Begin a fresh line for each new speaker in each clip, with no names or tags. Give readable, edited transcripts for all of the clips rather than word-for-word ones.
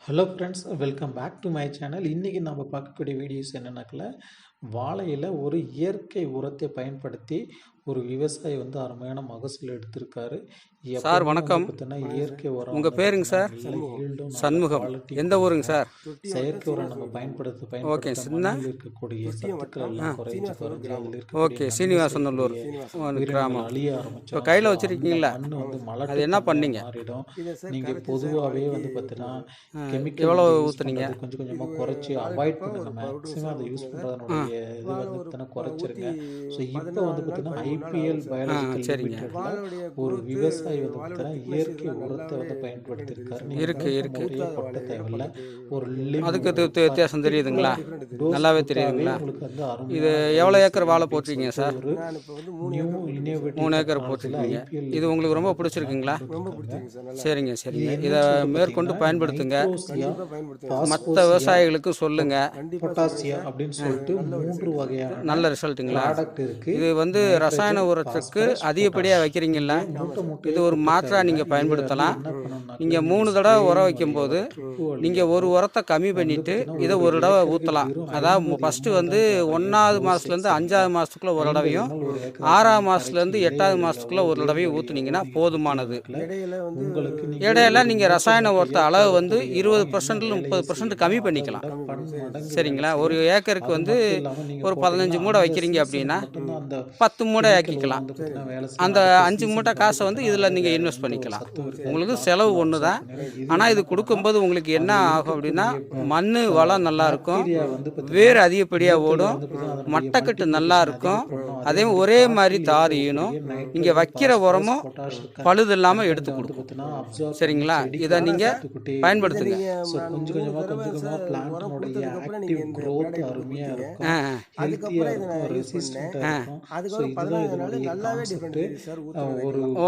Hello friends, welcome back to my channel. இன்றைக்கி நம்ம பார்க்கக்கூடிய வீடியோஸ் என்னென்னாக்கல, வாழையில் ஒரு இயற்கை உரத்தை பயன்படுத்தி ஒரு விவசாயி அருமையான மகசூல் எடுத்திருக்காரு.
சார் வணக்கம்.
இயற்கை உரம்
உங்கள் பேருங்க சார்? சண்முகம். எந்த ஊருங்க சார்?
செயற்கை உரம் நம்ம பயன்படுத்த இருக்கக்கூடிய சத்துக்கள்
ஓகே, சீனிவாசநல்லூர் கிராமம்.
அழிய ஆரம்பிச்சோம்.
இப்போ கையில் வச்சுருக்கீங்களா?
மழை
அது என்ன பண்ணீங்க?
நீங்கள் பொதுவாகவே பார்த்தீங்கன்னா கெமிக்கல்
எவ்வளோ ஊற்றுனீங்க?
கொஞ்சம் கொஞ்சமாக குறைச்சி அவாய்ட் பண்ணுங்க. மேக்ஸிமம் அதை யூஸ் பண்ணுறதுனுடைய இது பார்த்தீங்கன்னா குறைச்சிருங்க. ஸோ இப்போ பார்த்தீங்கன்னா ஐபிஎல் பயாலஜிக்கல் ஒரு விவசாயி பார்த்தீங்கன்னா இயற்கை உரத்தை பயன்படுத்தியிருக்காரு.
இருக்கு
கொட்ட தேவையில்லை. ஒரு
அதுக்கு வித்தியாசம் தெரியுதுங்களா? நல்லாவே தெரியுதுங்களா? இது எவ்வளோ ஏக்கர் வாழை போட்டிருக்கீங்க சார்? 3 ஏக்கர் போட்டிருக்கீங்க. இது உங்களுக்கு ரொம்ப பிடிச்சிருக்குங்களா? சரிங்க. இதை மேற்கொண்டு பயன்படுத்துங்க. மற்ற விவசாயிகளுக்கும் சொல்லுங்க.
பொட்டாசியம் அப்படின்னு சொல்லிட்டு 3 வகையான
நல்ல ரிசல்ட்டுங்களா?
இருக்கு.
இது ரசாயன உரத்துக்கு அதிகப்படியாக வைக்கிறீங்கள, இது ஒரு மாற்றா நீங்கள் பயன்படுத்தலாம். நீங்கள் 3 தடவை உரம் வைக்கும்போது நீங்கள் ஒரு உரத்தை கம்மி பண்ணிவிட்டு இதை ஒரு தடவை ஊற்றலாம். அதாவது ஃபஸ்ட்டு 1ஆவது மாதத்துலேருந்து 5ஆவது மாதத்துக்குள்ளே ஒரு தடவையும் 6ஆவது மாதத்துலேருந்து 8ஆவது மாதத்துக்குள்ளே ஒரு தடவையும் ஊற்றுனீங்கன்னா போதுமானது. இடையில நீங்கள் ரசாயன உரத்தை அளவு 20% 30% கம்மி பண்ணிக்கலாம். சரிங்களா? ஒரு ஏக்கருக்கு ஒரு 15 மூடை வைக்கிறீங்க அப்படின்னா 10 மூடை ஆக்கிக்கலாம். அந்த 5 மூட்டை காசை இதில் நீங்கள் இன்வெஸ்ட் பண்ணிக்கலாம். உங்களுக்கு செலவு ஒன்று தான். ஆனால் இது கொடுக்கும்போது உங்களுக்கு என்ன ஆகும் அப்படின்னா, மண் வளம் நல்லா இருக்கும், வேர் அதிகப்படியாக ஓடும், மட்டைக்கட்டு நல்லா இருக்கும், அதே ஒரே மாதிரி தார் ஈனும். நீங்கள் வைக்கிற உரமும் பழுது இல்லாமல் எடுத்து கொடுக்கும். சரிங்களா? இதை நீங்கள் பயன்படுத்துங்க.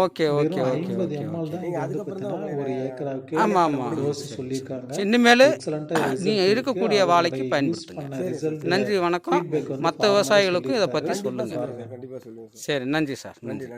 ஓகே. ஆமாம். இனிமேல் நீங்கள் இருக்கக்கூடிய வாழைக்கு பயன்படுத்துங்க. நன்றி, வணக்கம். மற்ற விவசாயிகளுக்கும் இதை பற்றி சொல்லுங்கள். சரி, நன்றி சார். நன்றி.